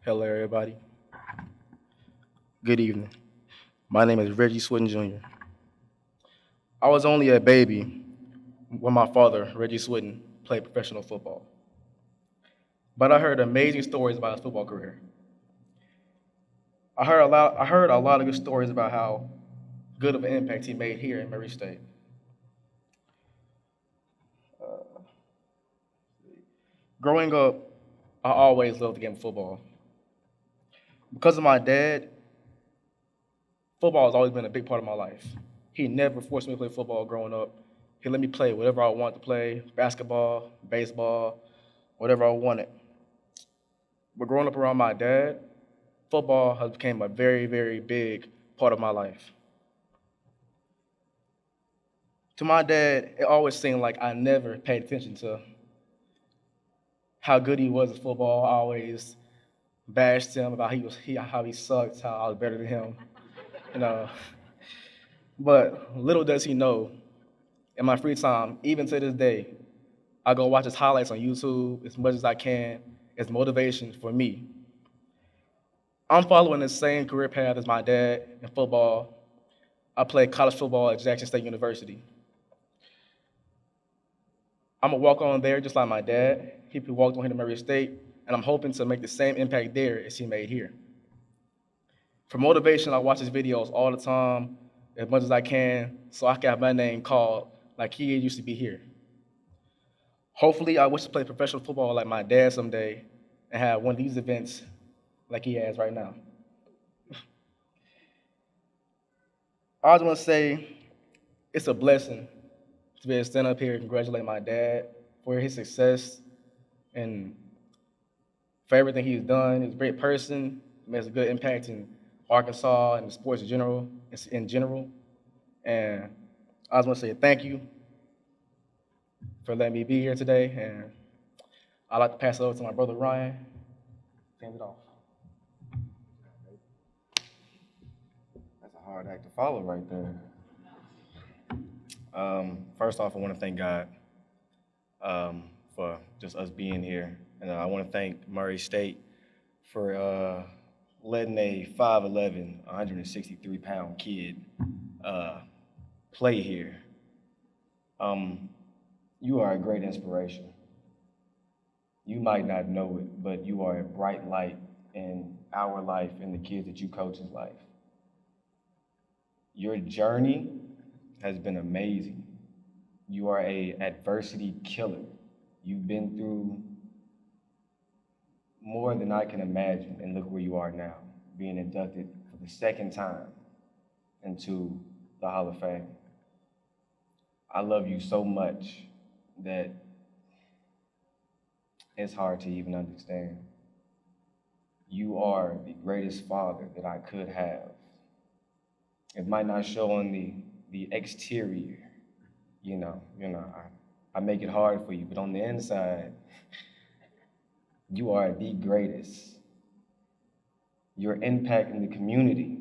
Hello, everybody. Good evening. My name is Reggie Swinton Jr. I was only a baby when my father, Reggie Swinton, played professional football. But I heard amazing stories about his football career. I heard a lot of good stories about how good of an impact he made here in Murray State. Growing up, I always loved the game of football. Because of my dad, football has always been a big part of my life. He never forced me to play football growing up. He let me play whatever I wanted to play, basketball, baseball, whatever I wanted. But growing up around my dad, football has become a very, very big part of my life. To my dad, it always seemed like I never paid attention to how good he was at football. I always bashed him about how he sucked, how I was better than him, you know. But little does he know, in my free time, even to this day, I go watch his highlights on YouTube as much as I can as motivation for me. I'm following the same career path as my dad in football. I played college football at Jackson State University. I'm gonna walk on there just like my dad. He walked on here to Murray State, and I'm hoping to make the same impact there as he made here. For motivation, I watch his videos all the time, as much as I can, so I can have my name called like he used to be here. Hopefully, I wish to play professional football like my dad someday and have one of these events like he has right now. I just want to say it's a blessing to be able to stand up here and congratulate my dad for his success and for everything he's done. He's a great person, makes a good impact in Arkansas and sports in general. And I just want to say thank you for letting me be here today. And I'd like to pass it over to my brother Ryan. Hand it off. That's a hard act to follow right there. First off, I want to thank God for just us being here. And I want to thank Murray State for letting a 5'11", 163-pound kid play here. You are a great inspiration. You might not know it, but you are a bright light in our life and the kids that you coach's life. Your journey has been amazing. You are a adversity killer. You've been through more than I can imagine, and look where you are now, being inducted for the second time into the Hall of Fame. I love you so much that it's hard to even understand. You are the greatest father that I could have. It might not show on the exterior, I make it hard for you, but on the inside, you are the greatest. Your impact in the community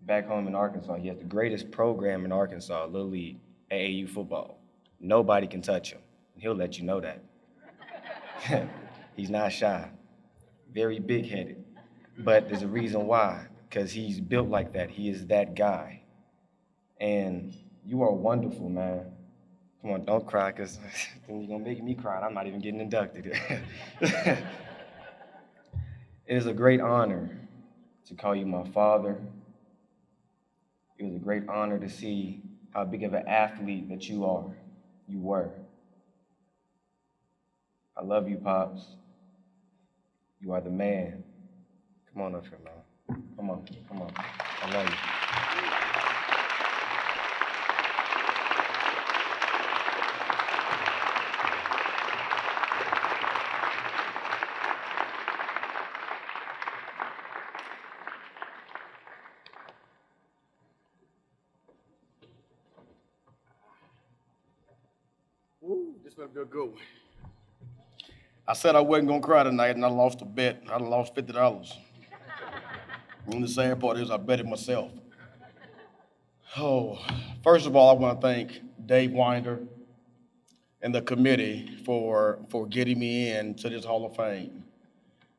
back home in Arkansas, he has the greatest program in Arkansas, Little League, AAU football. Nobody can touch him. He'll let you know that. He's not shy, very big-headed, but there's a reason why, because he's built like that. He is that guy. And you are wonderful, man. Come on, don't cry, because then you're going to make me cry, and I'm not even getting inducted. It is a great honor to call you my father. It was a great honor to see how big of an athlete that you were. I love you, Pops. You are the man. Come on up here, man. Come on. I love you. Ooh, this might be a good one. I said I wasn't gonna cry tonight, and I lost a bet. I lost $50. And the sad part is I bet it myself. Oh, first of all, I want to thank Dave Winder and the committee for getting me into this Hall of Fame.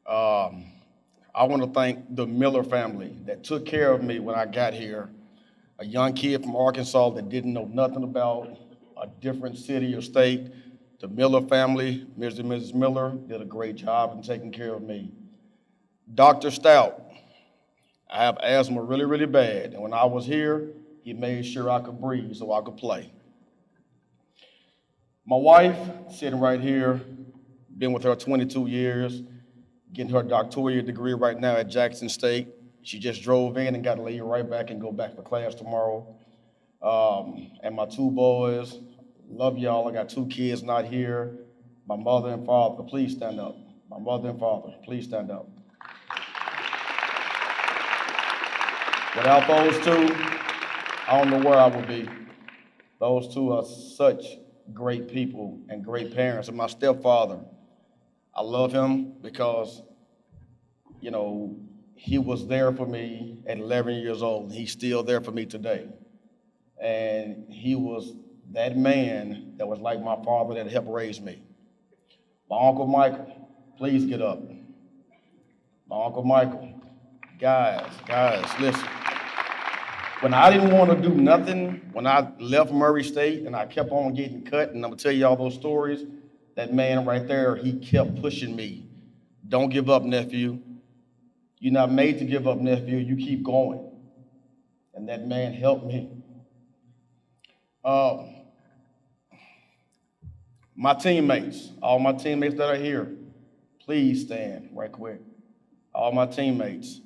I want to thank the Miller family that took care of me when I got here. A young kid from Arkansas that didn't know nothing about a different city or state. The Miller family, Mr. and Mrs. Miller, did a great job in taking care of me. Dr. Stout, I have asthma really, really bad. And when I was here, he made sure I could breathe so I could play. My wife, sitting right here, been with her 22 years, getting her doctoral degree right now at Jackson State. She just drove in and got to leave right back and go back for class tomorrow. And my two boys, love y'all. I got two kids not here. My mother and father, please stand up. My mother and father, please stand up. Without those two, I don't know where I would be. Those two are such great people and great parents. And my stepfather, I love him because, you know, he was there for me at 11 years old. He's still there for me today. And he was that man that was like my father that helped raise me. My Uncle Michael, please get up. My Uncle Michael, guys, listen. When I didn't want to do nothing, when I left Murray State and I kept on getting cut, and I'm gonna tell you all those stories, that man right there, he kept pushing me. Don't give up, nephew. You're not made to give up, nephew. You keep going. And that man helped me. My teammates, all my teammates that are here, please stand right quick. All my teammates.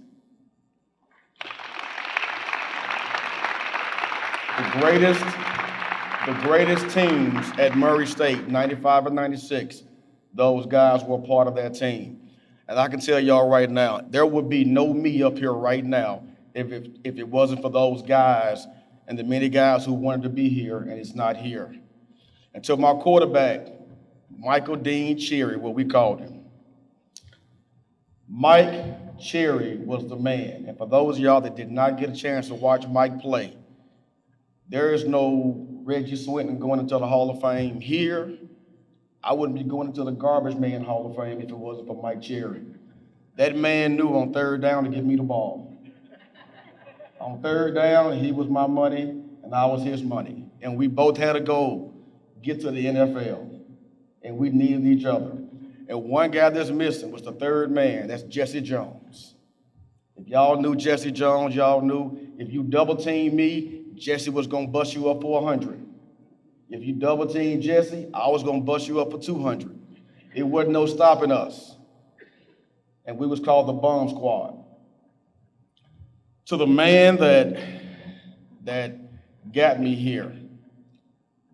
The greatest teams at Murray State, 95 and 96, those guys were part of that team. And I can tell y'all right now, there would be no me up here right now if it wasn't for those guys and the many guys who wanted to be here and it's not here. And to my quarterback, Michael Dean Cherry, what we called him. Mike Cherry was the man. And for those of y'all that did not get a chance to watch Mike play, there is no Reggie Swinton going into the Hall of Fame here. I wouldn't be going into the Garbage Man Hall of Fame if it wasn't for Mike Cherry. That man knew on third down to give me the ball. On third down, he was my money, and I was his money. And we both had a goal, get to the NFL. And we needed each other. And one guy that's missing was the third man, that's Jesse Jones. If y'all knew Jesse Jones, y'all knew if you double team me, Jesse was gonna bust you up for 100. If you double team Jesse, I was gonna bust you up for 200. It wasn't no stopping us. And we was called the Bomb Squad. To the man that got me here,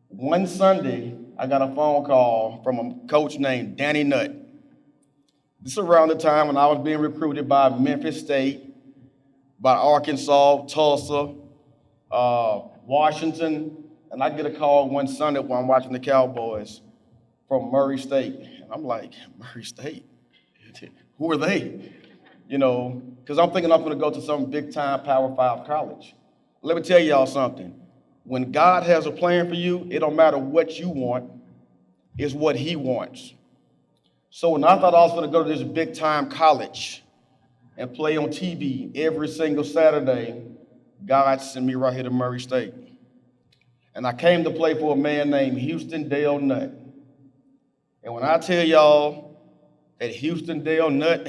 one Sunday, I got a phone call from a coach named Danny Nutt. This is around the time when I was being recruited by Memphis State, by Arkansas, Tulsa, Washington, and I get a call one Sunday while I'm watching the Cowboys from Murray State. And I'm like, Murray State? Who are they? You know, because I'm thinking I'm going to go to some big-time Power 5 college. Let me tell y'all something. When God has a plan for you, it don't matter what you want, it's what he wants. So when I thought I was going to go to this big-time college and play on TV every single Saturday, God sent me right here to Murray State. And I came to play for a man named Houston Dale Nutt. And when I tell y'all that Houston Dale Nutt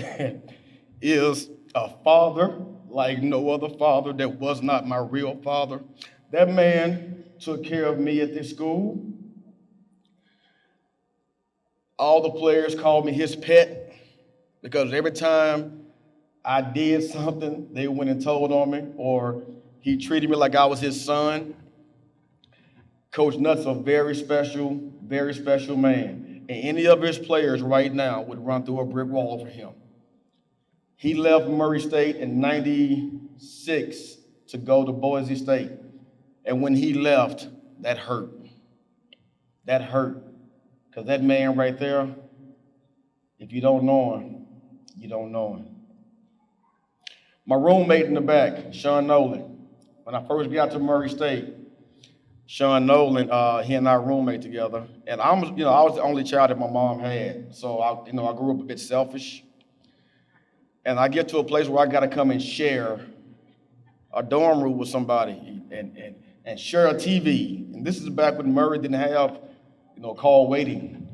is a father like no other father that was not my real father, that man took care of me at this school. All the players called me his pet because every time I did something, they went and told on me, or he treated me like I was his son. Coach Nutt's a very special man. And any of his players right now would run through a brick wall for him. He left Murray State in '96 to go to Boise State. And when he left, that hurt. That hurt. Because that man right there, if you don't know him, you don't know him. My roommate in the back, Sean Nolan. When I first got to Murray State, Sean Nolan, he and I roommate together. And I was the only child that my mom had. So I grew up a bit selfish. and I get to a place where I got to come and share a dorm room with somebody and share a TV. And this is back when Murray didn't have, call waiting.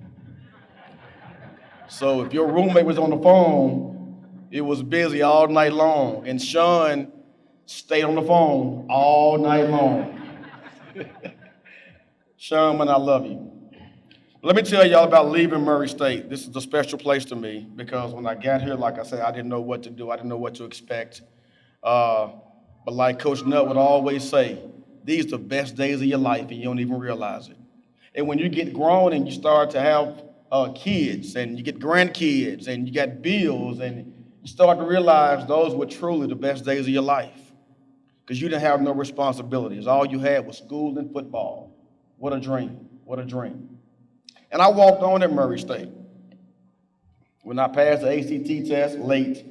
So if your roommate was on the phone, it was busy all night long. And Sean stayed on the phone all night long. Sean, man, I love you. Let me tell y'all about leaving Murray State. This is a special place to me because when I got here, like I said, I didn't know what to do. I didn't know what to expect. But like Coach Nutt would always say, these are the best days of your life and you don't even realize it. And when you get grown and you start to have kids and you get grandkids and you got bills and you start to realize those were truly the best days of your life because you didn't have no responsibilities. All you had was school and football. What a dream, what a dream. And I walked on at Murray State. When I passed the ACT test late,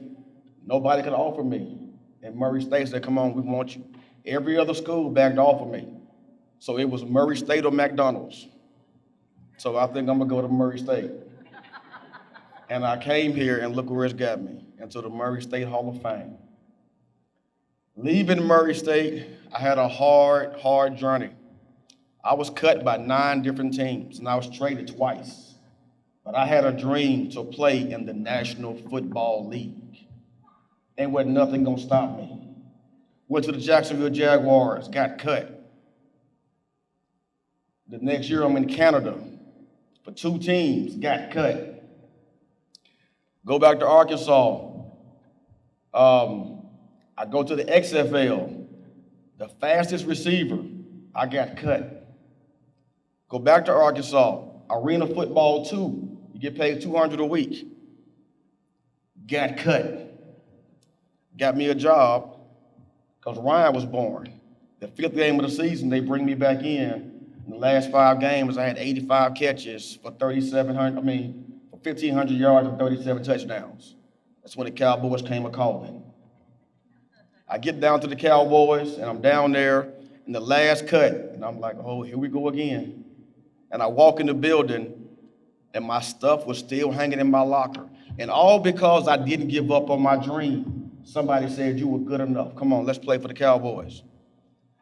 nobody could offer me. And Murray State said, come on, we want you. Every other school backed off of me. So it was Murray State or McDonald's. So I think I'm gonna go to Murray State. And I came here and look where it's got me, into the Murray State Hall of Fame. Leaving Murray State, I had a hard journey. I was cut by 9 different teams, and I was traded twice. But I had a dream to play in the National Football League. And wasn't nothing gonna stop me. Went to the Jacksonville Jaguars, got cut. The next year I'm in Canada for 2 teams, got cut. Go back to Arkansas. I go to the XFL, the fastest receiver, I got cut. Go back to Arkansas, Arena Football 2, you get paid $200 a week. Got cut. Got me a job because Ryan was born. The 5th game of the season, they bring me back in. In the last 5 games, I had 85 catches for 1,500 yards and 37 touchdowns. That's when the Cowboys came a-calling. I get down to the Cowboys, and I'm down there in the last cut, and I'm like, oh, here we go again. And I walk in the building, and my stuff was still hanging in my locker. And all because I didn't give up on my dream. Somebody said, you were good enough. Come on, let's play for the Cowboys.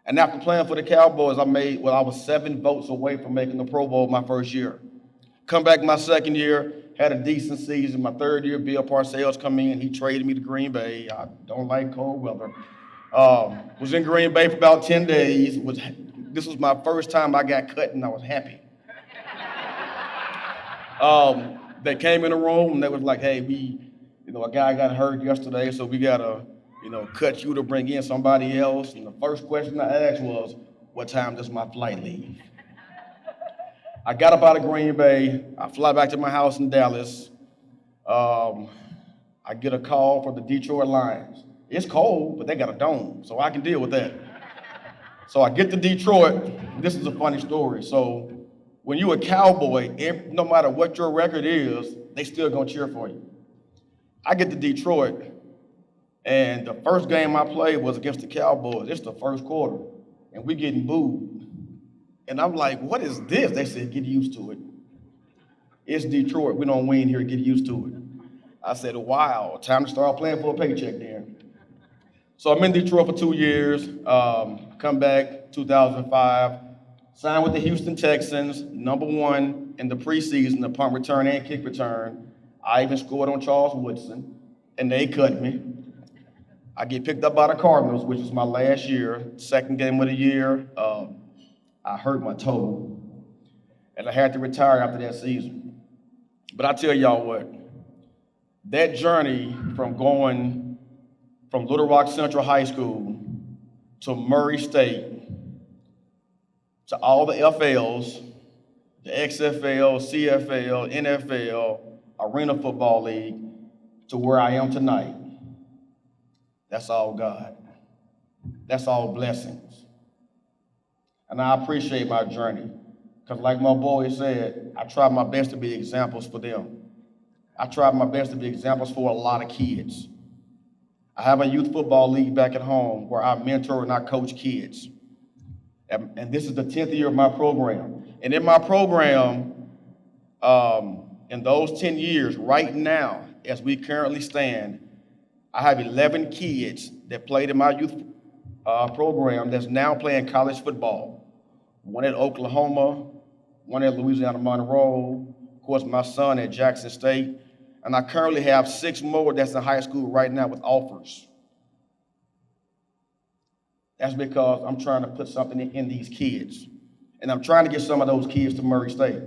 And after playing for the Cowboys, I was 7 votes away from making the Pro Bowl my first year. Come back my second year, had a decent season. My third year, Bill Parcells come in. He traded me to Green Bay. I don't like cold weather. Was in Green Bay for about 10 days. This was my first time I got cut, and I was happy. They came in the room, and they was like, hey, a guy got hurt yesterday, so we got to, cut you to bring in somebody else. And the first question I asked was, what time does my flight leave? I got up out of Green Bay. I fly back to my house in Dallas. I get a call from the Detroit Lions. It's cold, but they got a dome, so I can deal with that. So I get to Detroit. This is a funny story. So when you're a Cowboy, no matter what your record is, they still gonna cheer for you. I get to Detroit, and the first game I played was against the Cowboys. It's the first quarter, and we getting booed. And I'm like, what is this? They said, get used to it. It's Detroit. We don't win here. Get used to it. I said, wow, time to start playing for a paycheck then. So I'm in Detroit for 2 years, come back 2005, signed with the Houston Texans, #1 in the preseason, the punt return and kick return. I even scored on Charles Woodson, and they cut me. I get picked up by the Cardinals, which was my last year, second game of the year. I hurt my toe, and I had to retire after that season. But I tell y'all what, that journey from going from Little Rock Central High School to Murray State, to all the FLs, the XFL, CFL, NFL, Arena Football League, to where I am tonight, that's all God. That's all blessings. And I appreciate my journey, because like my boy said, I tried my best to be examples for them. I tried my best to be examples for a lot of kids. I have a youth football league back at home where I mentor and I coach kids. And this is the 10th year of my program. And in my program, in those 10 years, right now, as we currently stand, I have 11 kids that played in my youth program that's now playing college football. One at Oklahoma, one at Louisiana Monroe, of course, my son at Jackson State, and I currently have 6 more that's in high school right now with offers. That's because I'm trying to put something in these kids. And I'm trying to get some of those kids to Murray State,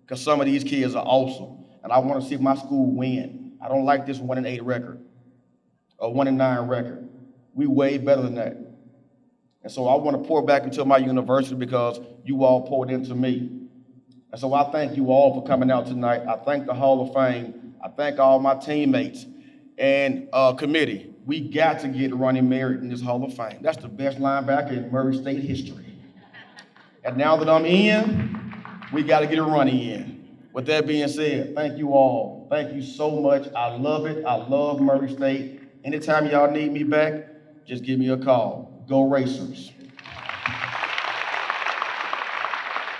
because some of these kids are awesome, and I want to see my school win. I don't like this 1-8 record or 1-9 record. We way better than that. And so I want to pour back into my university because you all poured into me. And so I thank you all for coming out tonight. I thank the Hall of Fame. I thank all my teammates and committee. We got to get Ronnie Merritt in this Hall of Fame. That's the best linebacker in Murray State history. And now that I'm in, we got to get a Ronnie in. With that being said, thank you all. Thank you so much. I love it. I love Murray State. Anytime y'all need me back, just give me a call. Go Racers.